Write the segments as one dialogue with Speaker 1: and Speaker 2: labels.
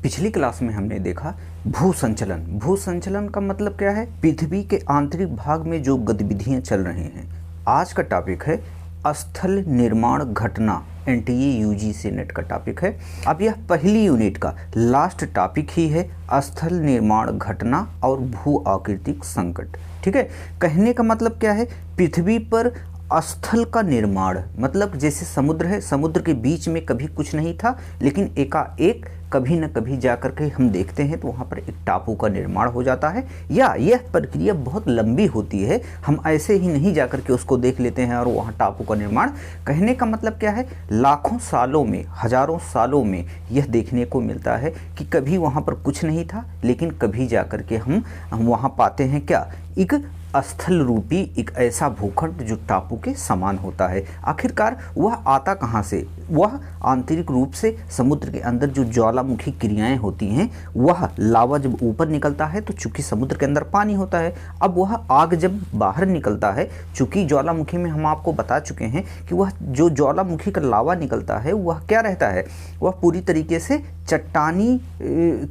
Speaker 1: पिछली क्लास में हमने देखा भू संचलन। भू संचलन का मतलब क्या है? पृथ्वी के आंतरिक भाग में जो गतिविधियां चल रही हैं। आज का टॉपिक है स्थल निर्माण घटना। एनटीए यूजीसी नेट का टॉपिक है। अब यह पहली यूनिट का लास्ट टॉपिक ही है, स्थल निर्माण घटना और भू आकृतिक संकट। ठीक है, कहने का मतलब क्या है? पृथ्वी पर स्थल का निर्माण मतलब जैसे समुद्र है, समुद्र के बीच में कभी कुछ नहीं था, लेकिन एकाएक कभी न कभी जाकर के हम देखते हैं तो वहाँ पर एक टापू का निर्माण हो जाता है। या यह प्रक्रिया बहुत लंबी होती है, हम ऐसे ही नहीं जाकर के उसको देख लेते हैं और वहाँ टापू का निर्माण। कहने का मतलब क्या है? लाखों सालों में, हजारों सालों में यह देखने को मिलता है कि कभी वहाँ पर कुछ नहीं था, लेकिन कभी जाकर के हम वहाँ पाते हैं क्या? एक स्थल रूपी एक ऐसा भूखंड जो टापू के समान होता है। आखिरकार वह आता कहाँ से? वह आंतरिक रूप से समुद्र के अंदर जो ज्वालामुखी क्रियाएं होती हैं, वह लावा जब ऊपर निकलता है तो चूंकि समुद्र के अंदर पानी होता है, अब वह आग जब बाहर निकलता है, चूंकि ज्वालामुखी में हम आपको बता चुके हैं कि वह जो ज्वालामुखी का लावा निकलता है वह क्या रहता है? वह पूरी तरीके से चट्टानी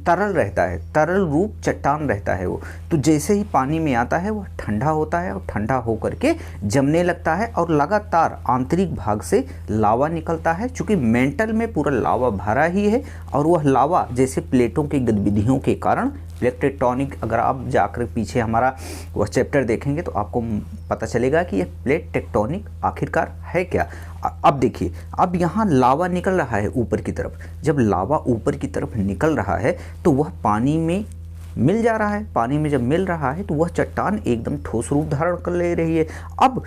Speaker 1: तरल रहता है, तरल रूप चट्टान रहता है वो। तो जैसे ही पानी में आता है वह ठंडा होता है और ठंडा होकर के जमने लगता है और लगातार आंतरिक भाग से लावा निकलता है। चूंकि मेंटल में पूरा लावा भरा ही है और वह लावा जैसे प्लेटों की गतिविधियों के कारण प्लेट टेक्टोनिक, अगर आप जाकर पीछे हमारा वह चैप्टर देखेंगे तो आपको पता चलेगा कि यह प्लेट टेक्टोनिक आखिरकार है क्या। अब देखिए, अब यहाँ लावा निकल रहा है ऊपर की तरफ। जब लावा ऊपर की तरफ निकल रहा है तो वह पानी में मिल जा रहा है। पानी में जब मिल रहा है तो वह चट्टान एकदम ठोस रूप धारण कर ले रही है। अब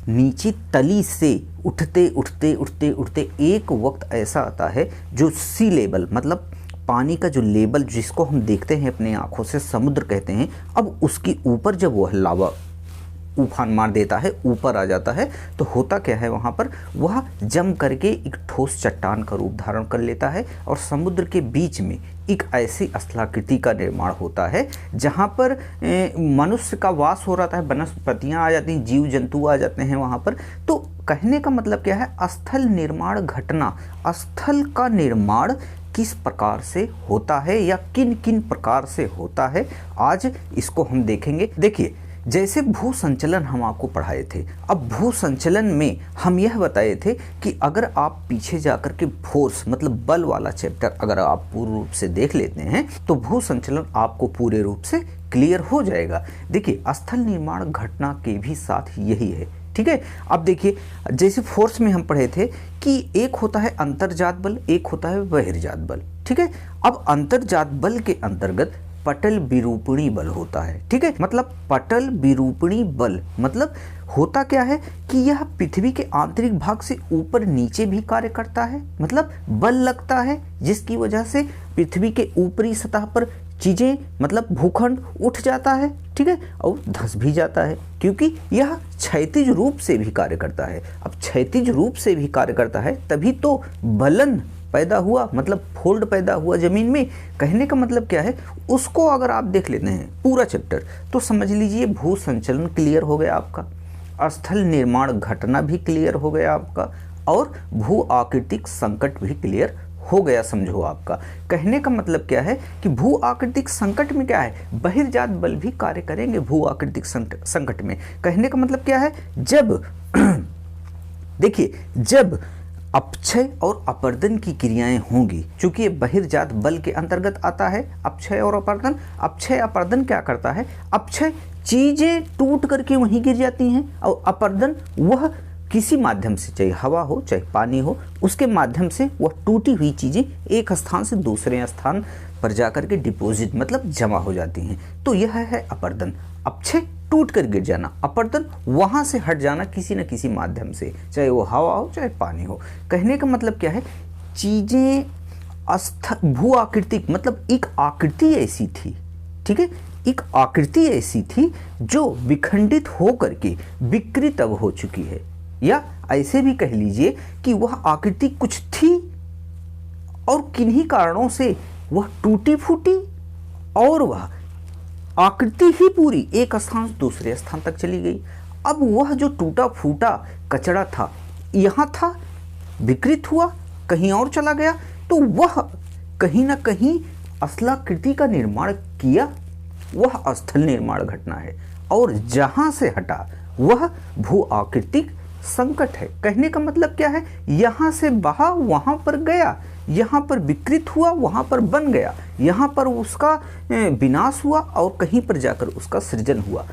Speaker 1: नीचे तली से उठते उठते उठते उठते एक वक्त ऐसा आता है जो सी लेवल मतलब पानी का जो लेवल जिसको हम देखते हैं अपने आंखों से, समुद्र कहते हैं, अब उसके ऊपर जब वह लावा उफान मार देता है, ऊपर आ जाता है, तो होता क्या है? वहाँ पर वह जम करके एक ठोस चट्टान का रूप धारण कर लेता है और समुद्र के बीच में एक ऐसी स्थलाकृति का निर्माण होता है जहाँ पर मनुष्य का वास हो रहा है, वनस्पतियाँ आ जाती हैं, जीव जंतु आ जाते हैं वहाँ पर। तो कहने का मतलब क्या है? स्थल निर्माण घटना। स्थल का निर्माण किस प्रकार से होता है या किन किन प्रकार से होता है, आज इसको हम देखेंगे। देखिए, जैसे भू संचलन हम आपको पढ़ाए थे, अब भू संचलन में हम यह बताए थे कि अगर आप पीछे जाकर के फोर्स मतलब बल वाला चैप्टर अगर आप पूर्ण रूप से देख लेते हैं तो भू संचलन आपको पूरे रूप से क्लियर हो जाएगा। देखिए, स्थल निर्माण घटना के भी साथ यही है। ठीक है, अब देखिए, जैसे फोर्स में हम पढ़े थे कि एक होता है अंतर्जात बल, एक होता है बहिर्जात बल। ठीक है, अब अंतर्जात बल के अंतर्गत पटल विरूपणी बल होता है। ठीक है, मतलब पटल विरूपणी बल मतलब होता क्या है कि यह पृथ्वी के आंतरिक भाग से ऊपर नीचे भी कार्य करता है। मतलब बल लगता है जिसकी वजह से पृथ्वी के ऊपरी सतह पर चीजें मतलब भूखंड उठ जाता है। ठीक है, और धंस भी जाता है क्योंकि यह क्षैतिज रूप से भी कार्य करता है। अब क्षैतिज रूप से भी कार्य करता है तभी तो बलन पैदा हुआ, मतलब फोल्ड पैदा हुआ जमीन में। कहने का मतलब क्या है? उसको अगर आप देख लेते हैं पूरा चैप्टर तो समझ लीजिए भू संचलन क्लियर हो गया आपका, स्थल निर्माण घटना भी क्लियर हो गया आपका, और भू आकृतिक संकट भी क्लियर हो गया, समझो आपका। कहने का मतलब क्या है कि भू आकृतिक संकट में क्या है? बहिर्जात बल भी कार्य करेंगे भू आकृतिक संकट में। कहने का मतलब क्या है? जब देखिए, जब अपक्षय और अपर्दन की क्रियाएं होंगी, चूंकि ये बहिर्जात बल के अंतर्गत आता है अपक्षय और अपर्दन। अपक्षय अपर्दन क्या करता है? अपक्षय चीजें टूट करके वहीं गिर जाती हैं और अपर्दन वह किसी माध्यम से, चाहे हवा हो चाहे पानी हो, उसके माध्यम से वह टूटी हुई चीजें एक स्थान से दूसरे स्थान पर जाकर के डिपॉजिट मतलब जमा हो जाती हैं। तो यह है अपर्दन। अपक्षय टूट कर गिर जाना, अपर्दन वहां से हट जाना किसी न किसी माध्यम से, चाहे वो हवा हो चाहे पानी हो। कहने का मतलब क्या है? चीजें भू आकृतिक मतलब एक आकृति ऐसी थी, ठीक है, एक आकृति ऐसी थी जो विखंडित हो करके विकृत अब हो चुकी है, या ऐसे भी कह लीजिए कि वह आकृति कुछ थी और किन्हीं कारणों से वह टूटी फूटी और वह आकृति ही पूरी एक स्थान से दूसरे स्थान तक चली गई। अब वह जो टूटा फूटा कचरा था, यहाँ था, विकृत हुआ, कहीं और चला गया, तो वह कहीं ना कहीं स्थलाकृति का निर्माण किया वह स्थल निर्माण घटना है, और जहां से हटा वह भू आकृतिक संकट है। कहने का मतलब क्या है, यहाँ से बहा वहाँ पर गया, यहाँ पर विकृत हुआ वहाँ पर बन गया, यहाँ पर उसका विनाश हुआ और कहीं पर जाकर उसका सृजन हुआ।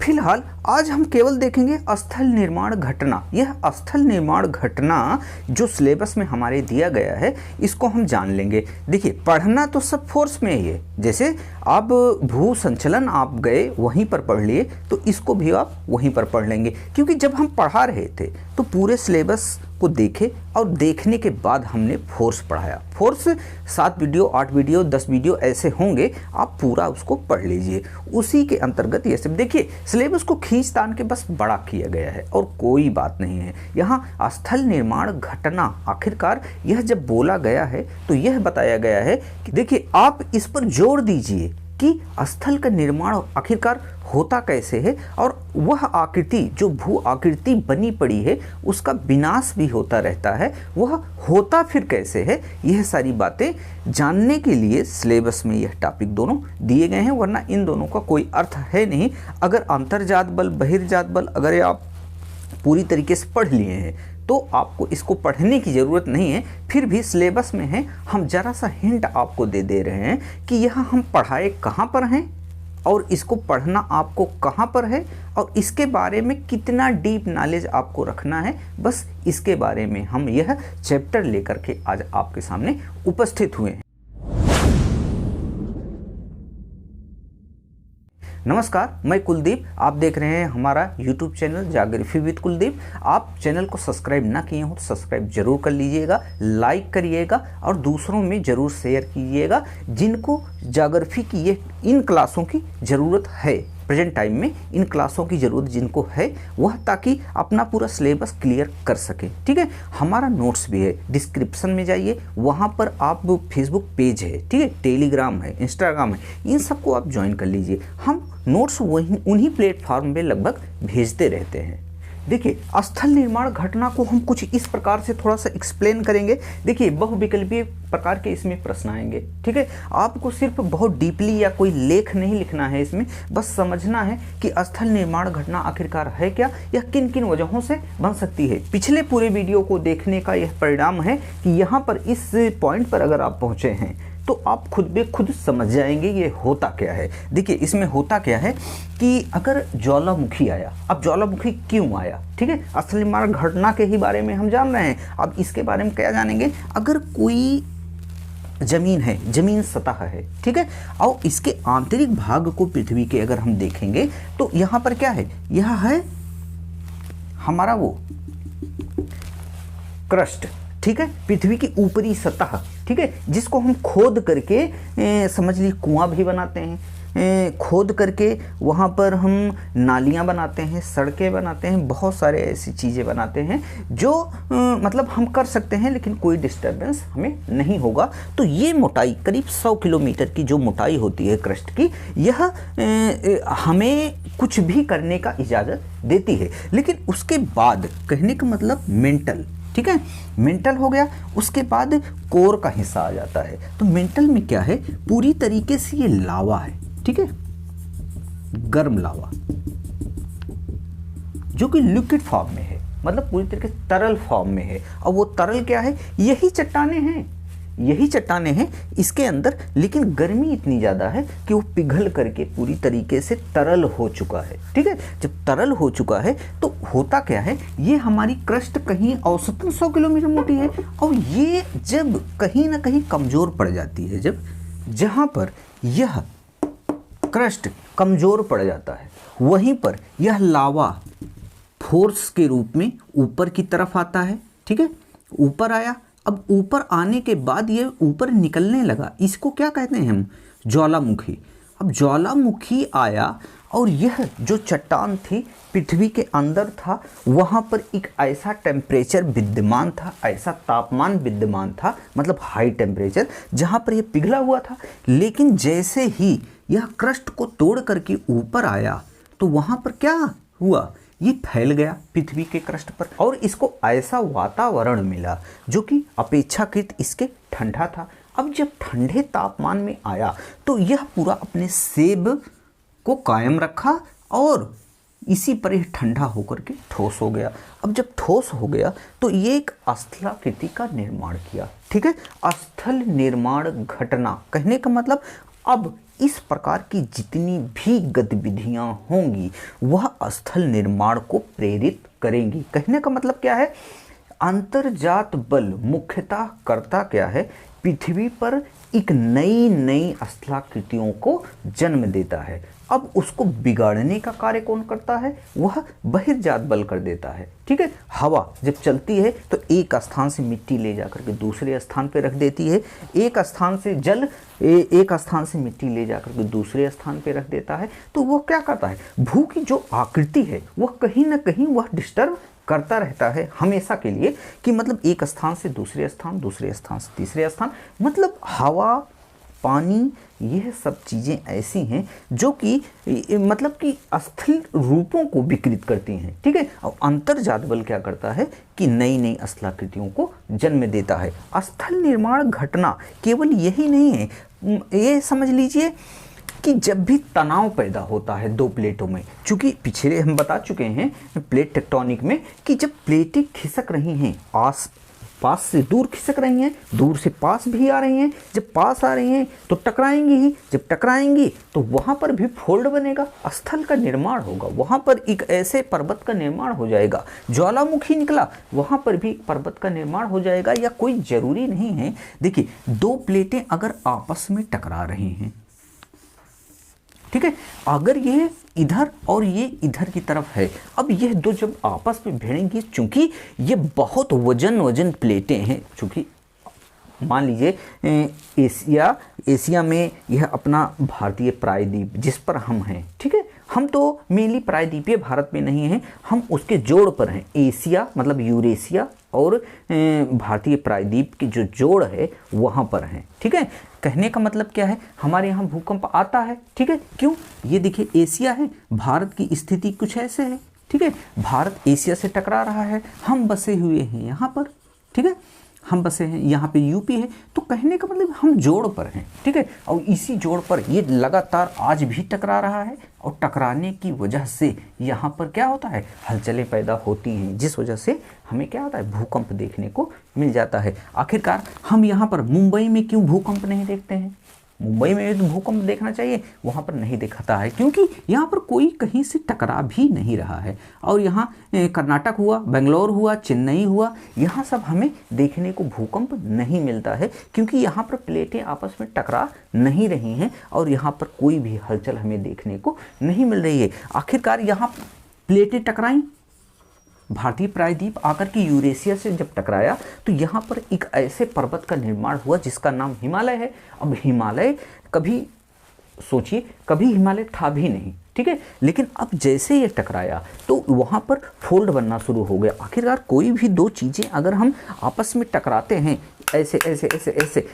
Speaker 1: फिलहाल आज हम केवल देखेंगे स्थल निर्माण घटना। यह स्थल निर्माण घटना जो सिलेबस में हमारे दिया गया है इसको हम जान लेंगे। देखिए, पढ़ना तो सब फोर्स में ही है। जैसे आप भू संचलन आप गए वहीं पर पढ़ लिए, तो इसको भी आप वहीं पर पढ़ लेंगे, क्योंकि जब हम पढ़ा रहे थे तो पूरे सिलेबस को देखे और देखने के बाद हमने फोर्स पढ़ाया। फोर्स 7 वीडियो 8 वीडियो 10 वीडियो ऐसे होंगे, आप पूरा उसको पढ़ लीजिए। उसी के अंतर्गत ये सब देखिए, सिलेबस को खींच तान के बस बड़ा किया गया है और कोई बात नहीं है। यहाँ स्थल निर्माण घटना आखिरकार यह जब बोला गया है तो यह बताया गया है कि देखिए, आप इस पर जोर दीजिए कि स्थल का निर्माण आखिरकार होता कैसे है, और वह आकृति जो भू आकृति बनी पड़ी है उसका विनाश भी होता रहता है, वह होता फिर कैसे है। यह सारी बातें जानने के लिए सिलेबस में यह टॉपिक दोनों दिए गए हैं, वरना इन दोनों का कोई अर्थ है नहीं। अगर अंतर्जात बल बहिर्जात बल अगर आप पूरी तरीके से पढ़ लिए हैं तो आपको इसको पढ़ने की ज़रूरत नहीं है। फिर भी सिलेबस में है, हम ज़रा सा हिंट आपको दे रहे हैं कि यह हम पढ़ाए कहाँ पर हैं और इसको पढ़ना आपको कहाँ पर है, और इसके बारे में कितना डीप नॉलेज आपको रखना है। बस इसके बारे में हम यह चैप्टर लेकर के आज आपके सामने उपस्थित हुए हैं। नमस्कार, मैं कुलदीप। आप देख रहे हैं हमारा YouTube channel geography with Kuldeep. आप चैनल को सब्सक्राइब ना किए हो तो सब्सक्राइब जरूर कर लीजिएगा, लाइक करिएगा और दूसरों में ज़रूर शेयर कीजिएगा जिनको ज्योग्राफी की ये इन क्लासों की ज़रूरत है। प्रेजेंट टाइम में इन क्लासों की ज़रूरत जिनको है वह, ताकि अपना पूरा सिलेबस क्लियर कर सके। ठीक है, हमारा नोट्स भी है, डिस्क्रिप्शन में जाइए, वहाँ पर आप फेसबुक पेज है, ठीक है, टेलीग्राम है, इंस्टाग्राम है, इन सबको आप ज्वाइन कर लीजिए। हम नोट्स वहीं उन्हीं प्लेटफॉर्म पे लगभग भेजते रहते हैं। देखिए, स्थल निर्माण घटना को हम कुछ इस प्रकार से थोड़ा सा एक्सप्लेन करेंगे। देखिए, बहुविकल्पीय प्रकार के इसमें प्रश्न आएंगे। ठीक है, आपको सिर्फ बहुत डीपली या कोई लेख नहीं लिखना है इसमें, बस समझना है कि स्थल निर्माण घटना आखिरकार है क्या, या किन किन वजहों से बन सकती है। पिछले पूरे वीडियो को देखने का यह परिणाम है कि यहाँ पर इस पॉइंट पर अगर आप पहुँचे हैं तो आप खुद बे खुद समझ जाएंगे ये होता क्या है। देखिए, इसमें होता क्या है कि अगर ज्वालामुखी आया, अब ज्वालामुखी क्यों आया, ठीक है, स्थल निर्माण घटना के ही बारे में हम जान रहे हैं। अब इसके बारे में क्या जानेंगे, अगर कोई जमीन है, जमीन सतह है, ठीक है, और इसके आंतरिक भाग को पृथ्वी के अगर हम देखेंगे तो यहाँ पर क्या है, यह है हमारा वो क्रस्ट, ठीक है, पृथ्वी की ऊपरी सतह, ठीक है, जिसको हम खोद करके समझ ली कुआं भी बनाते हैं, खोद करके वहाँ पर हम नालियाँ बनाते हैं, सड़कें बनाते हैं, बहुत सारे ऐसी चीज़ें बनाते हैं जो मतलब हम कर सकते हैं, लेकिन कोई डिस्टर्बेंस हमें नहीं होगा। तो ये मोटाई करीब 100 किलोमीटर की जो मोटाई होती है क्रस्ट की, यह हमें कुछ भी करने का इजाज़त देती है। लेकिन उसके बाद कहने का मतलब मेंटल, ठीक है, मेंटल हो गया, उसके बाद कोर का हिस्सा आ जाता है। तो मेंटल में क्या है, पूरी तरीके से ये लावा है, ठीक है, गर्म लावा जो कि लिक्विड फॉर्म में है, मतलब पूरी तरीके से तरल फॉर्म में है। और वो तरल क्या है, यही चट्टानें हैं, यही चट्टानें हैं इसके अंदर, लेकिन गर्मी इतनी ज़्यादा है कि वो पिघल करके पूरी तरीके से तरल हो चुका है। ठीक है, जब तरल हो चुका है तो होता क्या है, ये हमारी क्रस्ट कहीं औसतन 100 किलोमीटर मोटी है, और ये जब कहीं ना कहीं कमज़ोर पड़ जाती है, जब जहाँ पर यह क्रस्ट कमज़ोर पड़ जाता है वहीं पर यह लावा फोर्स के रूप में ऊपर की तरफ आता है। ठीक है, ऊपर आया, अब ऊपर आने के बाद ये ऊपर निकलने लगा, इसको क्या कहते हैं हम, ज्वालामुखी। अब ज्वालामुखी आया और यह जो चट्टान थी पृथ्वी के अंदर था, वहाँ पर एक ऐसा टेम्परेचर विद्यमान था, ऐसा तापमान विद्यमान था, मतलब हाई टेम्परेचर, जहाँ पर यह पिघला हुआ था। लेकिन जैसे ही यह क्रस्ट को तोड़ करके ऊपर आया तो वहाँ पर क्या हुआ, ये फैल गया पृथ्वी के क्रस्ट पर, और इसको ऐसा वातावरण मिला जो कि अपेक्षाकृत इसके ठंडा था। अब जब ठंडे तापमान में आया तो यह पूरा अपने सेब को कायम रखा और इसी पर यह ठंडा होकर के ठोस हो गया। अब जब ठोस हो गया तो ये एक स्थलाकृति का निर्माण किया। ठीक है, स्थल निर्माण घटना कहने का मतलब अब इस प्रकार की जितनी भी गतिविधियां होंगी वह स्थल निर्माण को प्रेरित करेंगी। कहने का मतलब क्या है, अंतर्जात बल मुख्यतः करता क्या है, पृथ्वी पर एक नई नई स्थलाकृतियों को जन्म देता है। अब उसको बिगाड़ने का कार्य कौन करता है, वह बहिर्जात बल कर देता है। ठीक है, हवा जब चलती है तो एक स्थान से मिट्टी ले जाकर के दूसरे स्थान पे रख देती है, एक स्थान से जल एक स्थान से मिट्टी ले जाकर के दूसरे स्थान पे रख देता है। तो वो क्या करता है, भू की जो आकृति है वह कहीं ना कहीं वह डिस्टर्ब करता रहता है हमेशा के लिए, कि मतलब एक स्थान से दूसरे स्थान, दूसरे स्थान से तीसरे स्थान, मतलब हवा, पानी, यह सब चीज़ें ऐसी हैं जो कि मतलब कि अस्थिर रूपों को विकृत करती हैं। ठीक है, और अंतर्जात बल क्या करता है कि नई नई स्थलाकृतियों को जन्म देता है। स्थल निर्माण घटना केवल यही नहीं है, ये समझ लीजिए कि जब भी तनाव पैदा होता है दो प्लेटों में, चूंकि पिछले हम बता चुके हैं प्लेट टेक्टोनिक में कि जब प्लेटें खिसक रही हैं, आस पास से दूर खिसक रही हैं, दूर से पास भी आ रही हैं, जब पास आ रही हैं तो टकराएंगी ही, जब टकराएंगी तो वहाँ पर भी फोल्ड बनेगा, स्थल का निर्माण होगा, वहाँ पर एक ऐसे पर्वत का निर्माण हो जाएगा। ज्वालामुखी निकला, वहाँ पर भी पर्वत का निर्माण हो जाएगा। या कोई ज़रूरी नहीं है, देखिए दो प्लेटें अगर आपस में टकरा रही हैं, ठीक है, अगर ये इधर और ये इधर की तरफ है, अब यह दो जब आपस में भिड़ेंगी, चूंकि ये बहुत वजन प्लेटें हैं, चूंकि मान लीजिए एशिया में यह अपना भारतीय प्रायद्वीप जिस पर हम हैं, ठीक है, हम तो मेनली प्रायद्वीपीय भारत में नहीं हैं, हम उसके जोड़ पर हैं। एशिया मतलब यूरेशिया और भारतीय प्रायद्वीप की जो जोड़ है वहाँ पर हैं। ठीक है, कहने का मतलब क्या है, हमारे यहाँ भूकंप आता है। ठीक है, क्यों, ये देखिए एशिया है, भारत की स्थिति कुछ ऐसे है। ठीक है, भारत एशिया से टकरा रहा है, हम बसे हुए हैं यहाँ पर। ठीक है, हम बसे हैं, यहाँ पे यूपी है, तो कहने का मतलब हम जोड़ पर हैं। ठीक है, और इसी जोड़ पर ये लगातार आज भी टकरा रहा है, और टकराने की वजह से यहाँ पर क्या होता है, हलचलें पैदा होती हैं, जिस वजह से हमें क्या होता है, भूकंप देखने को मिल जाता है। आखिरकार हम यहाँ पर मुंबई में क्यों भूकंप नहीं देखते हैं, मुंबई में तो भूकंप देखना चाहिए, वहाँ पर नहीं दिखाता है, क्योंकि यहाँ पर कोई कहीं से टकरा भी नहीं रहा है। और यहाँ कर्नाटक हुआ, बेंगलोर हुआ, चेन्नई हुआ, यहाँ सब हमें देखने को भूकंप नहीं मिलता है, क्योंकि यहाँ पर प्लेटें आपस में टकरा नहीं रही हैं और यहाँ पर कोई भी हलचल हमें देखने को नहीं मिल रही है। आखिरकार यहाँ प्लेटें टकराई, भारतीय प्रायद्वीप आकर के यूरेशिया से जब टकराया तो यहाँ पर एक ऐसे पर्वत का निर्माण हुआ जिसका नाम हिमालय है। अब हिमालय कभी सोचिए, कभी हिमालय था भी नहीं। ठीक है, लेकिन अब जैसे ये टकराया तो वहाँ पर फोल्ड बनना शुरू हो गया। आखिरकार कोई भी दो चीज़ें अगर हम आपस में टकराते हैं, ऐसे ऐसे ऐसे ऐसे,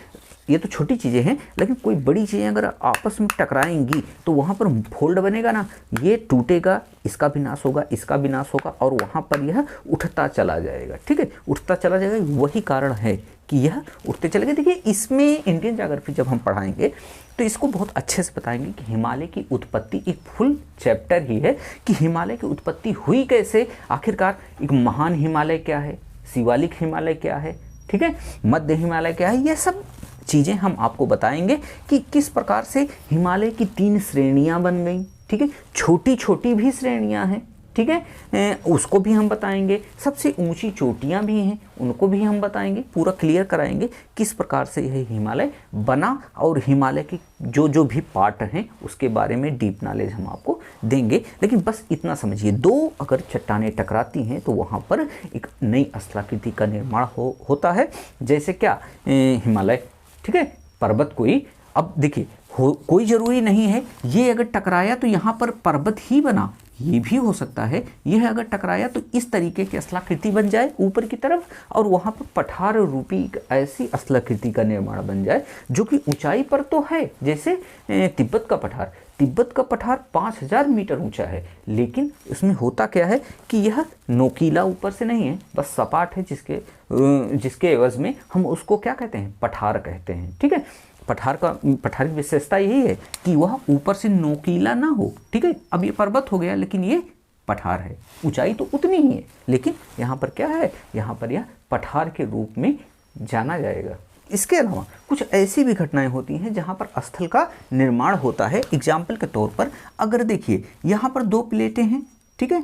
Speaker 1: ये तो छोटी चीज़ें हैं, लेकिन कोई बड़ी चीज़ें अगर आपस में टकराएंगी तो वहाँ पर फोल्ड बनेगा ना, ये टूटेगा, इसका भी नाश होगा, इसका भी नाश होगा, और वहाँ पर यह उठता चला जाएगा। ठीक है, उठता चला जाएगा, वही कारण है कि यह उठते चले गए। देखिए इसमें इंडियन ज्योग्राफी जब हम पढ़ाएंगे तो इसको बहुत अच्छे से बताएंगे कि हिमालय की उत्पत्ति, एक फुल चैप्टर ही है कि हिमालय की उत्पत्ति हुई कैसे, आखिरकार एक महान हिमालय क्या है, शिवालिक हिमालय क्या है, ठीक है, मध्य हिमालय क्या है, यह सब चीज़ें हम आपको बताएंगे कि किस प्रकार से हिमालय की 3 श्रेणियां बन गई। ठीक है, छोटी छोटी भी श्रेणियां हैं। ठीक है, उसको भी हम बताएंगे, सबसे ऊंची चोटियां भी हैं, उनको भी हम बताएंगे, पूरा क्लियर कराएंगे किस प्रकार से यह हिमालय बना, और हिमालय के जो जो भी पार्ट हैं उसके बारे में डीप नॉलेज हम आपको देंगे। लेकिन बस इतना समझिए, दो अगर चट्टानें टकराती हैं तो वहाँ पर एक नई स्थलाकृति का निर्माण होता है। जैसे क्या, हिमालय, ठीक है, पर्वत कोई, अब देखिए कोई ज़रूरी नहीं है ये अगर टकराया तो यहाँ पर पर्वत ही बना, ये भी हो सकता है यह अगर टकराया तो इस तरीके की स्थलाकृति बन जाए ऊपर की तरफ, और वहाँ पर पठार रूपी एक ऐसी स्थलाकृति का निर्माण बन जाए जो कि ऊंचाई पर तो है, जैसे तिब्बत का पठार, तिब्बत का पठार 5000 मीटर ऊंचा है, लेकिन इसमें होता क्या है कि यह नोकीला ऊपर से नहीं है, बस सपाट है, जिसके एवज में हम उसको क्या कहते हैं, पठार कहते हैं। ठीक है, पठार की विशेषता यही है कि वह ऊपर से नोकीला ना हो। ठीक है, अब ये पर्वत हो गया, लेकिन ये पठार है, ऊंचाई तो उतनी ही है, लेकिन यहाँ पर क्या है, यहाँ पर यह पठार के रूप में जाना जाएगा। इसके अलावा कुछ ऐसी भी घटनाएं होती हैं जहाँ पर स्थल का निर्माण होता है। एग्जाम्पल के तौर पर अगर देखिए, यहाँ पर 2 प्लेटें हैं। ठीक है,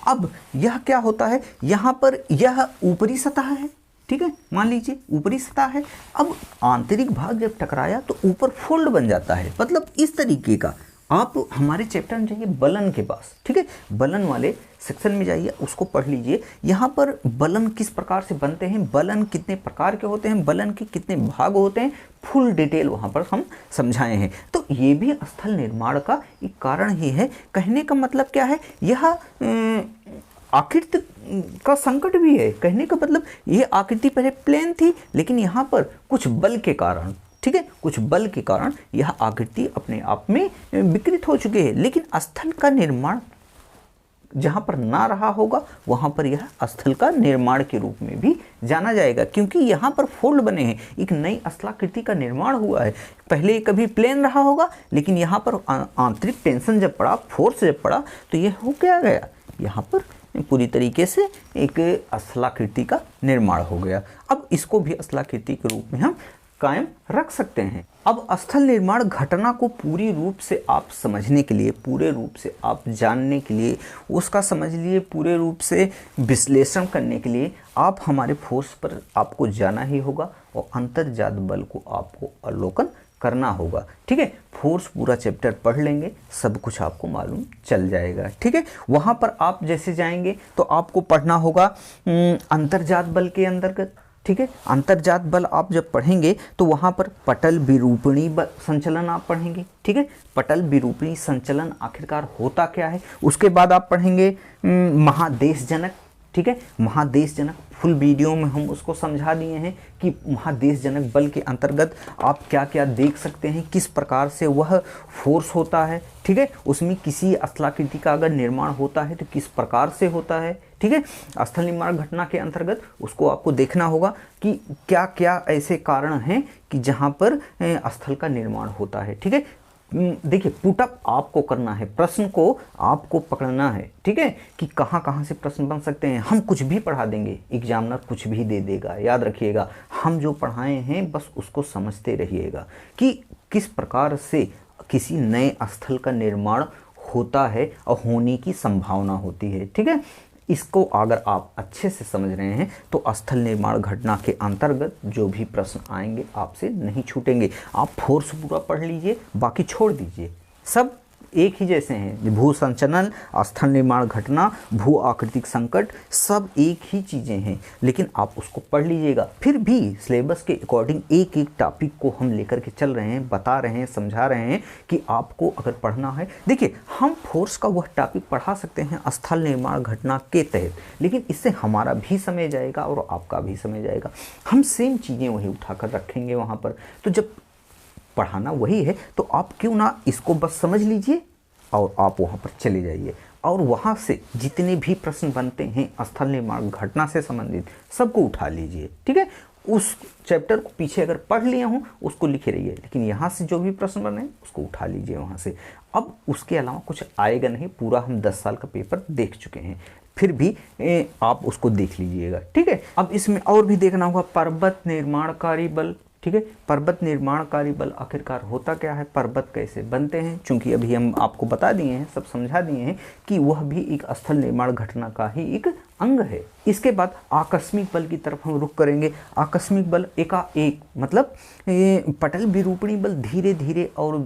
Speaker 1: अब यह क्या होता है, यहाँ पर यह ऊपरी सतह है। ठीक है, मान लीजिए ऊपरी सतह है। अब आंतरिक भाग जब टकराया तो ऊपर फोल्ड बन जाता है, मतलब इस तरीके का। आप हमारे चैप्टर में जाइए बलन के पास। ठीक है, बलन वाले सेक्शन में जाइए, उसको पढ़ लीजिए। यहाँ पर बलन किस प्रकार से बनते हैं, बलन कितने प्रकार के होते हैं, बलन के कितने भाग होते हैं, फुल डिटेल वहाँ पर हम समझाए हैं। तो ये भी स्थल निर्माण का एक कारण ही है। कहने का मतलब क्या है, यह आकृति का संकट भी है। कहने का मतलब ये आकृति पहले प्लेन थी, लेकिन यहाँ पर कुछ बल के कारण, ठीक है, कुछ बल के कारण यह आकृति अपने आप में विकृत हो चुकी है। लेकिन स्थल का निर्माण जहाँ पर ना रहा होगा, वहाँ पर यह स्थल का निर्माण के रूप में भी जाना जाएगा, क्योंकि यहाँ पर फोल्ड बने हैं, एक नई स्थलाकृति का निर्माण हुआ है। पहले कभी प्लेन रहा होगा, लेकिन यहाँ पर आंतरिक टेंशन जब पड़ा, फोर्स जब पड़ा, तो यह हो क्या गया, यहाँ पर पूरी तरीके से एक स्थलाकृति का निर्माण हो गया। अब इसको भी स्थलाकृति के रूप में हम कायम रख सकते हैं। अब स्थल निर्माण घटना को पूरी रूप से आप समझने के लिए, पूरे रूप से आप जानने के लिए, उसका समझ लिए पूरे रूप से विश्लेषण करने के लिए आप हमारे फोर्स पर आपको जाना ही होगा और अंतर्जात बल को आपको अवलोकन करना होगा। ठीक है, फोर्स पूरा चैप्टर पढ़ लेंगे, सब कुछ आपको मालूम चल जाएगा। ठीक है, वहाँ पर आप जैसे जाएंगे तो आपको पढ़ना होगा अंतर्जात बल के अंतर्गत। ठीक है, अंतर्जात बल आप जब पढ़ेंगे तो वहाँ पर पटल विरूपणी संचलन आप पढ़ेंगे। ठीक है, पटल विरूपणी संचलन आखिरकार होता क्या है। उसके बाद आप पढ़ेंगे महादेश जनक। ठीक है, महादेश जनक फुल वीडियो में हम उसको समझा दिए हैं कि महादेश जनक बल के अंतर्गत आप क्या क्या देख सकते हैं, किस प्रकार से वह फोर्स होता है। ठीक है, उसमें किसी स्थलाकृति का अगर निर्माण होता है तो किस प्रकार से होता है। ठीक है, स्थल निर्माण घटना के अंतर्गत उसको आपको देखना होगा कि क्या क्या ऐसे कारण हैं कि जहाँ पर स्थल का निर्माण होता है। ठीक है, देखिए पुटअप आपको करना है, प्रश्न को आपको पकड़ना है। ठीक है, कि कहाँ कहाँ से प्रश्न बन सकते हैं। हम कुछ भी पढ़ा देंगे, एग्जामिनर कुछ भी दे देगा, याद रखिएगा हम जो पढ़ाए हैं बस उसको समझते रहिएगा कि किस प्रकार से किसी नए स्थल का निर्माण होता है और होने की संभावना होती है। ठीक है, इसको अगर आप अच्छे से समझ रहे हैं तो स्थल निर्माण घटना के अंतर्गत जो भी प्रश्न आएंगे आपसे नहीं छूटेंगे। आप फोर्स पूरा पढ़ लीजिए, बाकी छोड़ दीजिए, सब एक ही जैसे हैं। भू संचलन, स्थल निर्माण घटना, भू आकृतिक संकट, सब एक ही चीज़ें हैं, लेकिन आप उसको पढ़ लीजिएगा। फिर भी सिलेबस के अकॉर्डिंग एक एक टॉपिक को हम लेकर के चल रहे हैं, बता रहे हैं, समझा रहे हैं कि आपको अगर पढ़ना है। देखिए हम फोर्स का वह टॉपिक पढ़ा सकते हैं स्थल निर्माण घटना के तहत, लेकिन इससे हमारा भी समय जाएगा और आपका भी समय जाएगा। हम सेम चीज़ें वही उठाकर रखेंगे वहाँ पर। तो जब पढ़ाना वही है तो आप क्यों ना इसको बस समझ लीजिए और आप वहाँ पर चले जाइए और वहाँ से जितने भी प्रश्न बनते हैं स्थल निर्माण घटना से संबंधित सबको उठा लीजिए। ठीक है, उस चैप्टर को पीछे अगर पढ़ लिया हूँ उसको लिखे रहिए, लेकिन यहाँ से जो भी प्रश्न बने उसको उठा लीजिए वहाँ से। अब उसके अलावा कुछ आएगा नहीं, पूरा हम 10 साल का पेपर देख चुके हैं, फिर भी आप उसको देख लीजिएगा। ठीक है, अब इसमें और भी देखना होगा पर्वत निर्माणकारी बल। ठीक है, पर्वत निर्माणकारी बल आखिरकार होता क्या है, पर्वत कैसे बनते हैं, चूंकि अभी हम आपको बता दिए हैं, सब समझा दिए हैं कि वह भी एक स्थल निर्माण घटना का ही एक अंग है। इसके बाद आकस्मिक बल की तरफ हम रुख करेंगे। आकस्मिक बल एकाएक, मतलब पटल विरूपणी बल धीरे धीरे और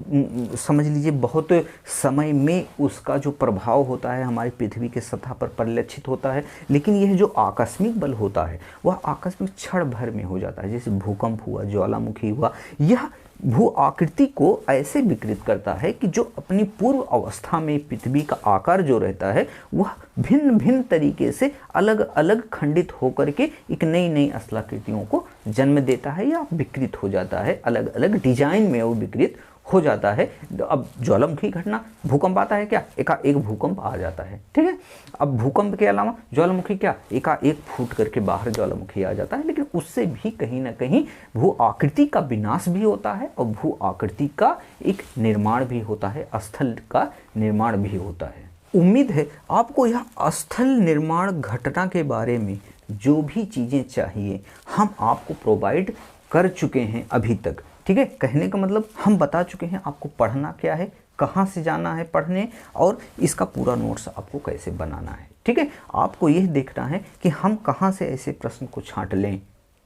Speaker 1: समझ लीजिए बहुत समय में उसका जो प्रभाव होता है हमारी पृथ्वी के सतह पर परिलक्षित होता है। लेकिन यह जो आकस्मिक बल होता है वह आकस्मिक क्षण भर में हो जाता है, जैसे भूकंप हुआ, ज्वालामुखी हुआ। यह भू आकृति को ऐसे विकृत करता है कि जो अपनी पूर्व अवस्था में पृथ्वी का आकार जो रहता है वह भिन्न भिन्न तरीके से अलग अलग खंडित होकर के एक नई नई स्थलाकृतियों को जन्म देता है या विकृत हो जाता है, अलग अलग डिजाइन में वो विकृत हो जाता है। अब ज्वालामुखी घटना, भूकंप आता है क्या, एकाएक भूकंप आ जाता है, ठीक है। अब भूकंप के अलावा ज्वालामुखी क्या, एकाएक फूट करके बाहर ज्वालामुखी आ जाता है, लेकिन उससे भी कहीं ना कहीं भू आकृति का विनाश भी होता है और भू आकृति का एक निर्माण भी होता है, स्थल का निर्माण भी होता है। उम्मीद है आपको यह स्थल निर्माण घटना के बारे में जो भी चीज़ें चाहिए हम आपको प्रोवाइड कर चुके हैं अभी तक, ठीक है। कहने का मतलब हम बता चुके हैं आपको पढ़ना क्या है, कहाँ से जाना है पढ़ने, और इसका पूरा नोट्स आपको कैसे बनाना है, ठीक है। आपको यह देखना है कि हम कहाँ से ऐसे प्रश्न को छांट लें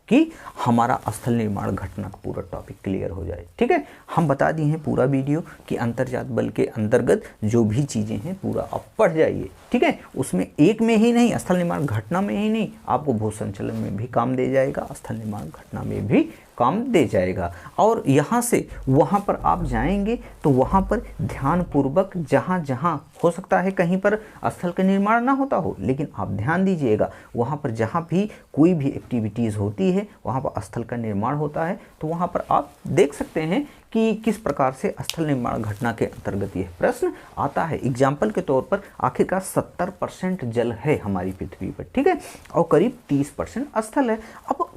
Speaker 1: कि हमारा स्थल निर्माण घटना का पूरा टॉपिक क्लियर हो जाए, ठीक है। हम बता दिए हैं पूरा वीडियो कि अंतर्जात बल के अंतर्गत जो भी चीज़ें हैं पूरा आप पढ़ जाइए, ठीक है। उसमें एक में ही नहीं, स्थल निर्माण घटना में ही नहीं, आपको भू संचलन में भी काम दे जाएगा, स्थल निर्माण घटना में भी काम दे जाएगा। और यहाँ से वहाँ पर आप जाएंगे तो वहाँ पर ध्यानपूर्वक जहाँ जहाँ हो सकता है कहीं पर स्थल का निर्माण ना होता हो, लेकिन आप ध्यान दीजिएगा वहाँ पर जहाँ भी कोई भी एक्टिविटीज़ होती है वहाँ पर स्थल का निर्माण होता है, तो वहाँ पर आप देख सकते हैं कि किस प्रकार से स्थल निर्माण घटना के अंतर्गत यह प्रश्न आता है। एग्जाम्पल के तौर पर आखिरकार 70% जल है हमारी पृथ्वी पर, ठीक है, और करीब 30% स्थल है। अब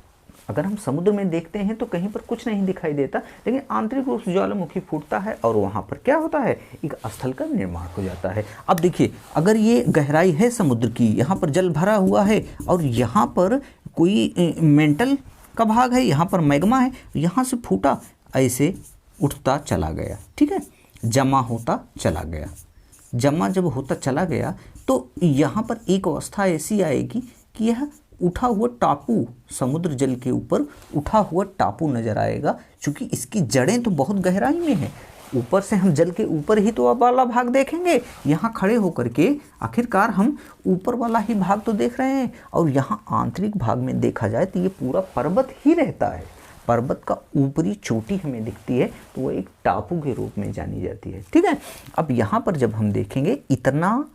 Speaker 1: अगर हम समुद्र में देखते हैं तो कहीं पर कुछ नहीं दिखाई देता, लेकिन आंतरिक रूप से ज्वालामुखी फूटता है और वहाँ पर क्या होता है, एक स्थल का निर्माण हो जाता है। अब देखिए अगर ये गहराई है समुद्र की, यहाँ पर जल भरा हुआ है और यहाँ पर कोई मेंटल का भाग है, यहाँ पर मैग्मा है, यहाँ से फूटा ऐसे उठता चला गया, ठीक है, जमा होता चला गया। जमा जब होता चला गया तो यहाँ पर एक अवस्था ऐसी आएगी कि यह उठा हुआ टापू, समुद्र जल के ऊपर उठा हुआ टापू नजर आएगा, क्योंकि इसकी जड़ें तो बहुत गहराई में है। ऊपर से हम जल के ऊपर ही तो अब वाला भाग देखेंगे, यहाँ खड़े होकर के आखिरकार हम ऊपर वाला ही भाग तो देख रहे हैं, और यहाँ आंतरिक भाग में देखा जाए तो ये पूरा पर्वत ही रहता है। पर्वत का ऊपरी चोटी हमें दिखती है तो वो एक टापू के रूप में जानी जाती है, ठीक है। अब यहाँ पर जब हम देखेंगे इतना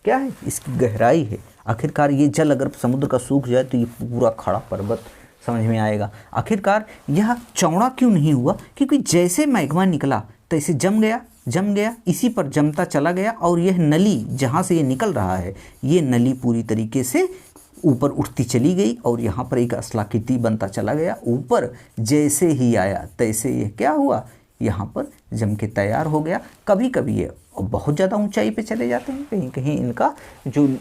Speaker 1: क्या है, इसकी गहराई है। आखिरकार ये जल अगर समुद्र का सूख जाए तो ये पूरा खड़ा पर्वत समझ में आएगा। आखिरकार यह चौड़ा क्यों नहीं हुआ, क्योंकि जैसे मैग्मा निकला तैसे जम गया, इसी पर जमता चला गया, और यह नली जहाँ से ये निकल रहा है ये नली पूरी तरीके से ऊपर उठती चली गई और यहाँ पर एक स्थलाकृति बनता चला गया। ऊपर जैसे ही आया तैसे ये क्या हुआ, यहाँ पर जम के तैयार हो गया। कभी कभी ये बहुत ज़्यादा ऊंचाई पे चले जाते हैं, कहीं कहीं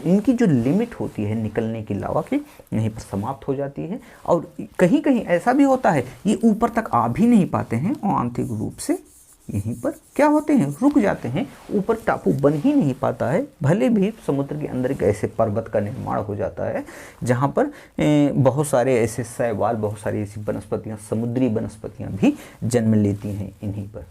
Speaker 1: इनकी जो लिमिट होती है निकलने की लावा की यहीं पर समाप्त हो जाती है, और कहीं कहीं ऐसा भी होता है ये ऊपर तक आ भी नहीं पाते हैं और आंतरिक रूप से यहीं पर क्या होते हैं, रुक जाते हैं। ऊपर टापू बन ही नहीं पाता है, भले भी समुद्र के अंदर एक ऐसे पर्वत का निर्माण हो जाता है जहाँ पर बहुत सारे ऐसे शैवाल, बहुत सारी ऐसी वनस्पतियाँ, समुद्री वनस्पतियाँ भी जन्म लेती हैं इन्हीं पर,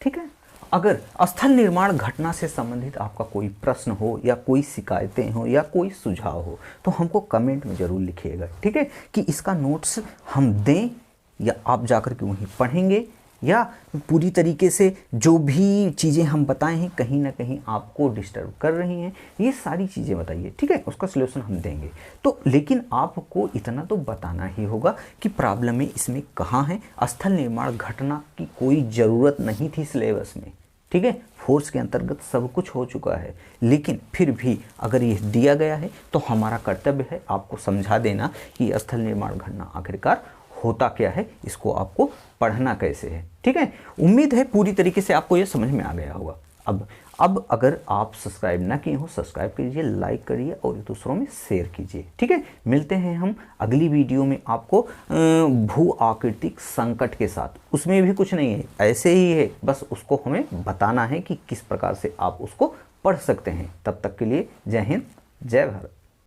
Speaker 1: ठीक है। अगर स्थल निर्माण घटना से संबंधित आपका कोई प्रश्न हो या कोई शिकायतें हो या कोई सुझाव हो तो हमको कमेंट में ज़रूर लिखिएगा, ठीक है, कि इसका नोट्स हम दें या आप जाकर के वहीं पढ़ेंगे, या पूरी तरीके से जो भी चीज़ें हम बताए हैं कहीं ना कहीं आपको डिस्टर्ब कर रही हैं, ये सारी चीज़ें बताइए, ठीक है, उसका सलूशन हम देंगे। तो लेकिन आपको इतना तो बताना ही होगा कि प्रॉब्लम इसमें कहाँ है। स्थल निर्माण घटना की कोई ज़रूरत नहीं थी सिलेबस में, ठीक है, फोर्स के अंतर्गत सब कुछ हो चुका है, लेकिन फिर भी अगर ये दिया गया है तो हमारा कर्तव्य है आपको समझा देना कि स्थल निर्माण घटना आखिरकार होता क्या है, इसको आपको पढ़ना कैसे है, ठीक है। उम्मीद है पूरी तरीके से आपको ये समझ में आ गया होगा। अब अगर आप सब्सक्राइब ना किए हो सब्सक्राइब कीजिए, लाइक करिए और दूसरों में शेयर कीजिए, ठीक है। मिलते हैं हम अगली वीडियो में आपको भू आकृतिक संकट के साथ। उसमें भी कुछ नहीं है, ऐसे ही है, बस उसको हमें बताना है कि किस प्रकार से आप उसको पढ़ सकते हैं। तब तक के लिए जय हिंद, जय भारत।